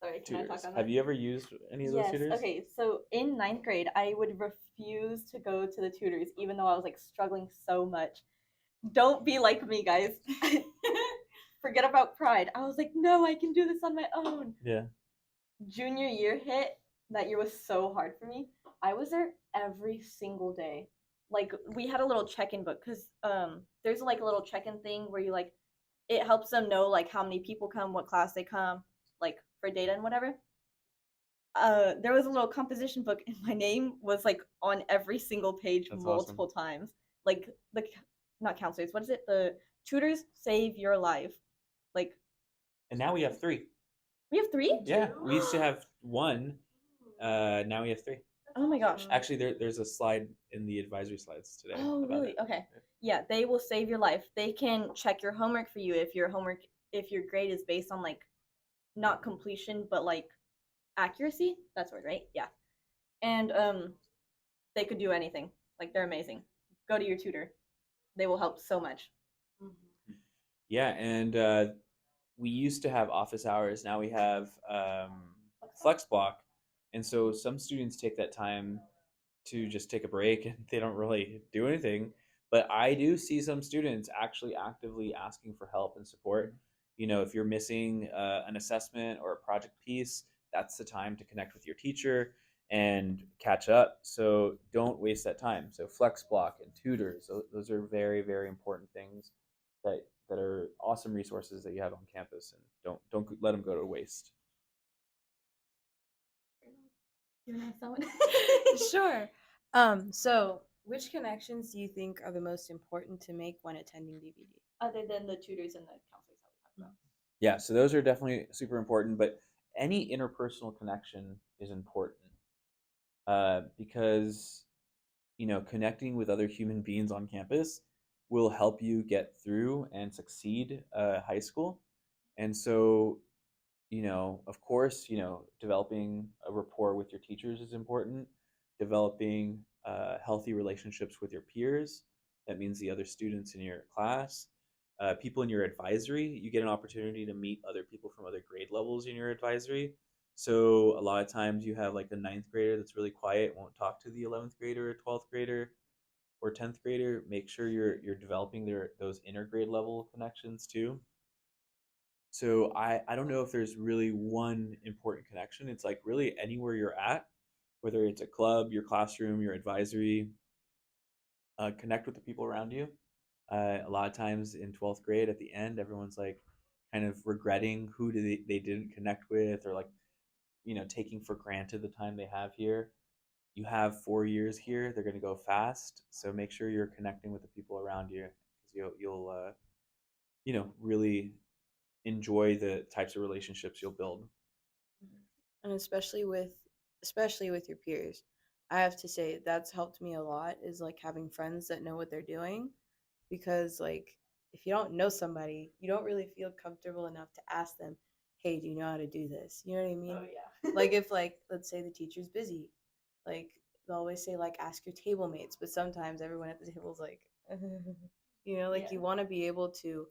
Sorry, can I talk Tutors. on Have that? you ever used any of those Yes. tutors? Okay. So in ninth grade, I would refuse to go to the tutors, even though I was like struggling so much. Don't be like me, guys. Forget about pride. I was like, no, I can do this on my own. Yeah. Junior year hit. That year was so hard for me. I was there every single day. Like we had a little check-in book because there's like a little check-in thing where you like it helps them know like how many people come, what class they come, like for data and whatever. There was a little composition book and my name was like on every single page That's awesome. multiple times. Like the not counselors, what is it? The tutors save your life. Like And now we have three. we have three? Yeah, we used to have one. Now we have three. Oh my gosh. Actually, there's a slide in the advisory slides today Oh about really? it. Okay. Yeah, they will save your life. They can check your homework for you if your grade is based on like not completion but like accuracy. That's the word, right? Yeah. And they could do anything. Like they're amazing. Go to your tutor. They will help so much. Yeah, and we used to have office hours. Now we have flex block, and so some students take that time to just take a break and they don't really do anything. But I do see some students actually actively asking for help and support. You know, if you're missing an assessment or a project piece, that's the time to connect with your teacher and catch up. So don't waste that time. So flex block and tutors, those are very, very important things that are awesome resources that you have on campus, and don't let them go to waste. You know someone? Sure. So which connections do you think are the most important to make when attending BBD? Other than the tutors and the counselors that we talked about. Yeah, so those are definitely super important, but any interpersonal connection is important because connecting with other human beings on campus will help you get through and succeed high school. And so, of course, developing a rapport with your teachers is important. Developing healthy relationships with your peers. That means the other students in your class, people in your advisory. You get an opportunity to meet other people from other grade levels in your advisory. So a lot of times you have like a ninth grader that's really quiet, won't talk to the 11th grader or 12th grader or 10th grader. Make sure you're developing those intergrade level connections too. So I don't know if there's really one important connection. It's like really anywhere you're at, whether it's a club, your classroom, your advisory, connect with the people around you. A lot of times in 12th grade at the end, everyone's like kind of regretting who they didn't connect with, or like, taking for granted the time they have here. You have 4 years here, they're going to go fast. So make sure you're connecting with the people around you because you'll really enjoy the types of relationships you'll build. And especially with your peers. I have to say that's helped me a lot is like having friends that know what they're doing because like if you don't know somebody, you don't really feel comfortable enough to ask them, "Hey, do you know how to do this?" You know what I mean? Oh yeah. Like if like let's say the teacher's busy, like they'll always say like ask your table mates, but sometimes everyone at the table is like like Yeah. you want to be able to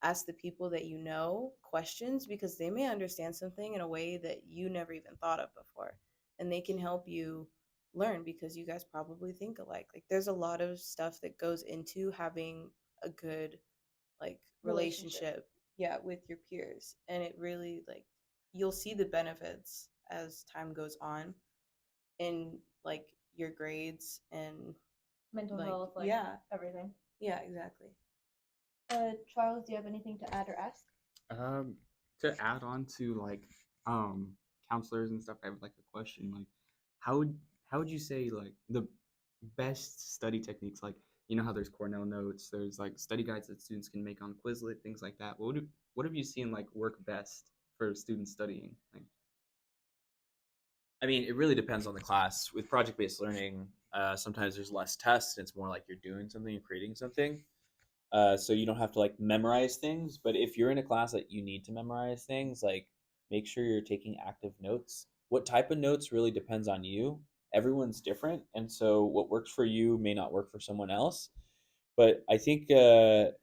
ask the people that you know questions because they may understand something in a way that you never even thought of before, and they can help you learn because you guys probably think alike. Like there's a lot of stuff that goes into having a good like Relationship. relationship, yeah, with your peers, and it really like you'll see the benefits as time goes on in like your grades and Mental like health, like yeah, everything. yeah, exactly. Charles, do you have anything to add or ask? Um, to add on to like um counselors and stuff, I have like a question. Like, how would how would you say like the best study techniques? Like, you know how there's Cornell notes, there's like study guides that students can make on Quizlet, things like that. What have you seen like work best for students studying? Like, I mean, it really depends on the class. With project based learning, sometimes there's less tests. And it's more like you're doing something, you're creating something. So you don't have to like memorize things. But if you're in a class that you need to memorize things, like make sure you're taking active notes. What type of notes really depends on you. Everyone's different. And so what works for you may not work for someone else. But I think the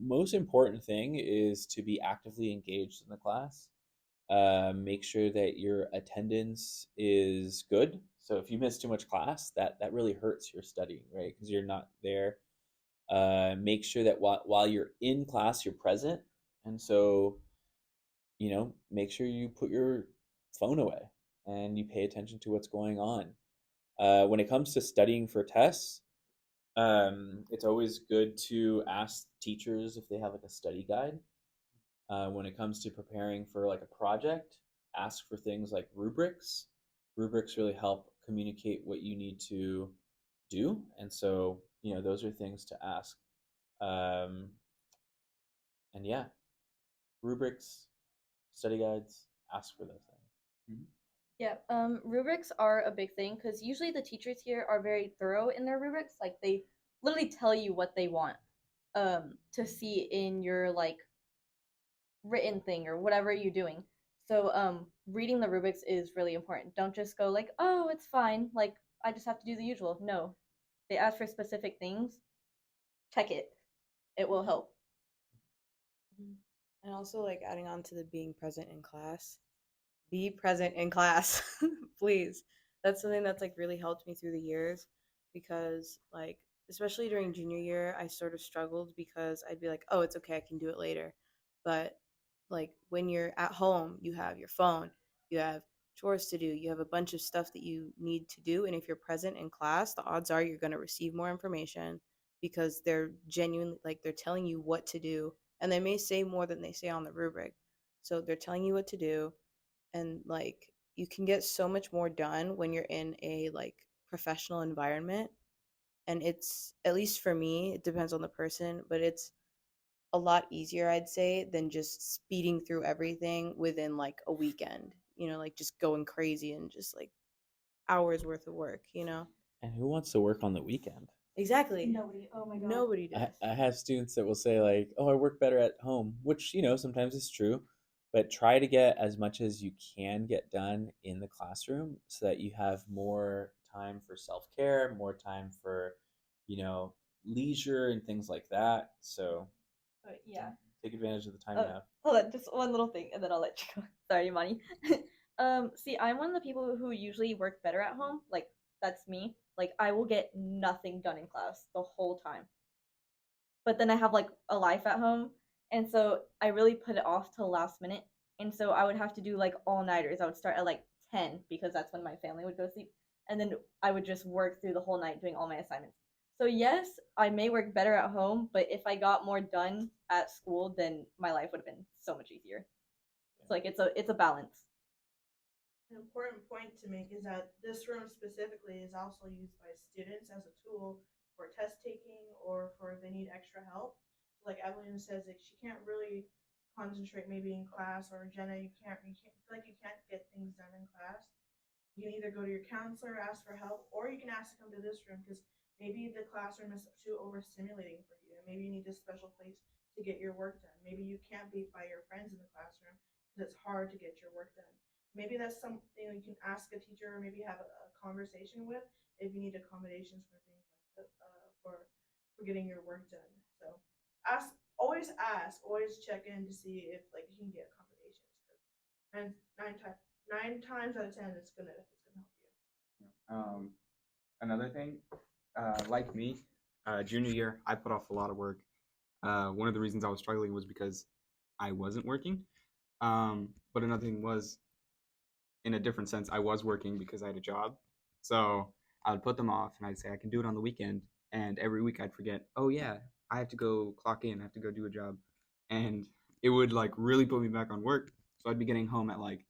most important thing is to be actively engaged in the class. Make sure that your attendance is good. So if you miss too much class, that really hurts your studying, right? Because you're not there. Make sure that while you're in class, you're present. And so, make sure you put your phone away and you pay attention to what's going on. When it comes to studying for tests, it's always good to ask teachers if they have like a study guide. When it comes to preparing for like a project, ask for things like rubrics. Rubrics really help communicate what you need to do, and so those are things to ask. Um, and yeah, rubrics, study guides, ask for those things. Yeah, rubrics are a big thing because usually the teachers here are very thorough in their rubrics. Like they literally tell you what they want to see in your like written thing or whatever you're doing. So reading the rubrics is really important. Don't just go like, "Oh, it's fine. Like I just have to do the usual." No. They ask for specific things. Check it. It will help. And also, like, adding on to the being present in class, be present in class, please. That's something that's like really helped me through the years because, like, especially during junior year, I sort of struggled because I'd be like, oh, it's okay, I can do it later. But like when you're at home, you have your phone, you have chores to do, you have a bunch of stuff that you need to do. And if you're present in class, the odds are you're going to receive more information because they're genuinely like they're telling you what to do. And they may say more than they say on the rubric. So they're telling you what to do. And like you can get so much more done when you're in a like professional environment. And it's, at least for me, it depends on the person, but it's a lot easier, I'd say, than just speeding through everything within like a weekend, like just going crazy and just like hours worth of work. And who wants to work on the weekend? Exactly. Nobody. Oh my god. Nobody does. I have students that will say like, "Oh, I work better at home," which sometimes is true, but try to get as much as you can get done in the classroom so that you have more time for self care, more time for leisure and things like that. So Yeah. take advantage of the time you have. Hold on, just one little thing, and then I'll let you go. Sorry, Imani. See, I'm one of the people who usually work better at home. Like, that's me. Like, I will get nothing done in class the whole time. But then I have like a life at home, and so I really put it off till last minute. And so I would have to do like all nighters. I would start at like 10 because that's when my family would go to sleep, and then I would just work through the whole night doing all my assignments. So yes, I may work better at home, but if I got more done at school, then my life would have been so much easier. It's like it's a balance. An important point to make is that this room specifically is also used by students as a tool for test taking or for if they need extra help. So like Evelyn says, like she can't really concentrate maybe in class, or Jenna, you can't feel like you can't get things done in class. You can either go to your counselor, ask for help, or you can ask to come to this room because maybe the classroom is too overstimulating for you, and maybe you need a special place to get your work done. Maybe you can't be by your friends in the classroom because it's hard to get your work done. Maybe that's something you can ask a teacher or maybe have a conversation with if you need accommodations for things like for getting your work done. So always check in to see if like you can get accommodations. And nine times out of 10, it's gonna help you. Another thing, like me, junior year, I put off a lot of work. One of the reasons I was struggling was because I wasn't working. But another thing was, in a different sense, I was working because I had a job. So I would put them off and I'd say I can do it on the weekend. And every week I'd forget, oh yeah, I have to go clock in, I have to go do a job. And it would like really put me back on work. So I'd be getting home at like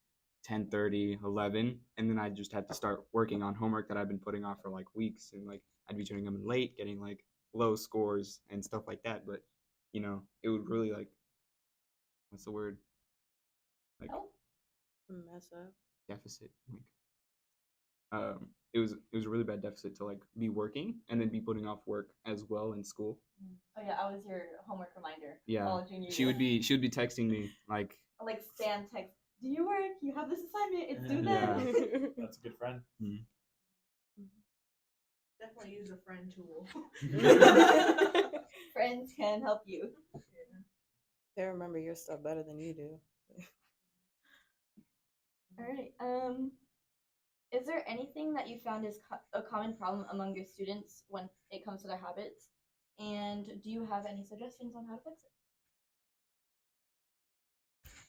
10:30, 11, and then I just had to start working on homework that I've been putting off for like weeks. And like I'd be turning them in late, getting like low scores and stuff like that. But it would really like, what's the word? Like Mess up. deficit. Like it was a really bad deficit to like be working and then be putting off work as well in school. Oh yeah, I was your homework reminder. Yeah, all junior she year. would be texting me like Stan text. Do you work? You have this assignment. It's due Yeah. then. That's a good friend. Definitely use a friend tool. Friends can help you. They remember your stuff better than you do. All right. Is there anything that you found is a common problem among your students when it comes to their habits? And do you have any suggestions on how to fix it?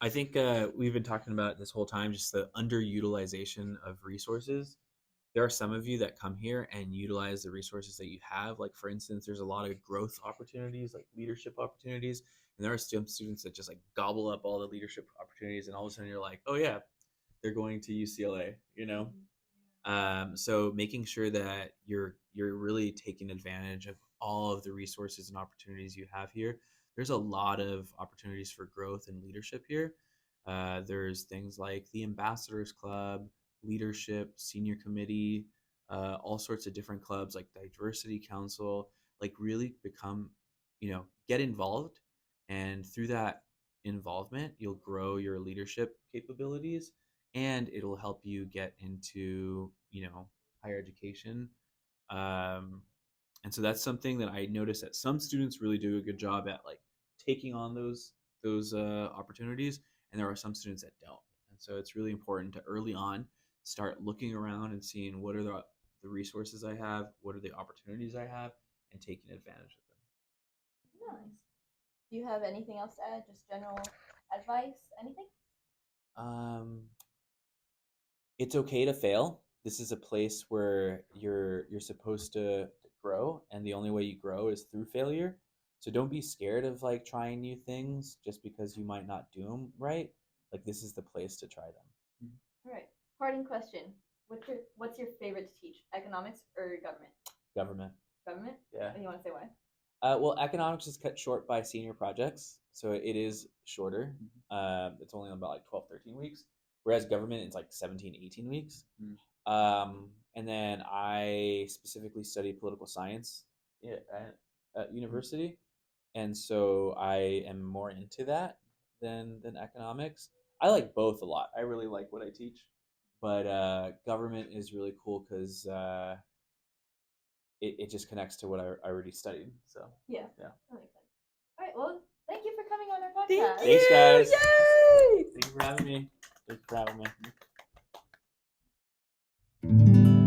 I think we've been talking about this whole time just the underutilization of resources. There are some of you that come here and utilize the resources that you have. Like, for instance, there's a lot of growth opportunities, like leadership opportunities. And there are still students that just like gobble up all the leadership opportunities. And all of a sudden you're like, oh, yeah, they're going to UCLA, you know? So making sure that you're really taking advantage of all of the resources and opportunities you have here. There's a lot of opportunities for growth and leadership here. There's things like the Ambassadors Club, leadership, senior committee, all sorts of different clubs like Diversity Council. Like really become, get involved, and through that involvement, you'll grow your leadership capabilities, and it'll help you get into higher education. And so that's something that I notice that some students really do a good job at, like taking on those opportunities, and there are some students that don't. And so it's really important to early on start looking around and seeing what are the resources I have, what are the opportunities I have, and taking advantage of them. Nice. Do you have anything else to add? Just general advice? Anything? It's okay to fail. This is a place where you're supposed to grow, and the only way you grow is through failure. So don't be scared of like trying new things just because you might not do them right. Like, this is the place to try them. All right. Parting question. What's your favorite to teach? Economics or government? Government. Government? Yeah. And you want to say why? Well, economics is cut short by senior projects, so it is shorter. It's only about like 12, 13 weeks, whereas government it's like 17, 18 weeks. And then I specifically study political science at university, and so I am more into that than economics. I like both a lot. I really like what I teach, but government is really cool because it just connects to what I already studied. So Yeah. Yeah. That makes sense. All right. Well, thank you for coming on our podcast. Thank Thanks, guys. Yay! Thank you for having me. Thanks for having me.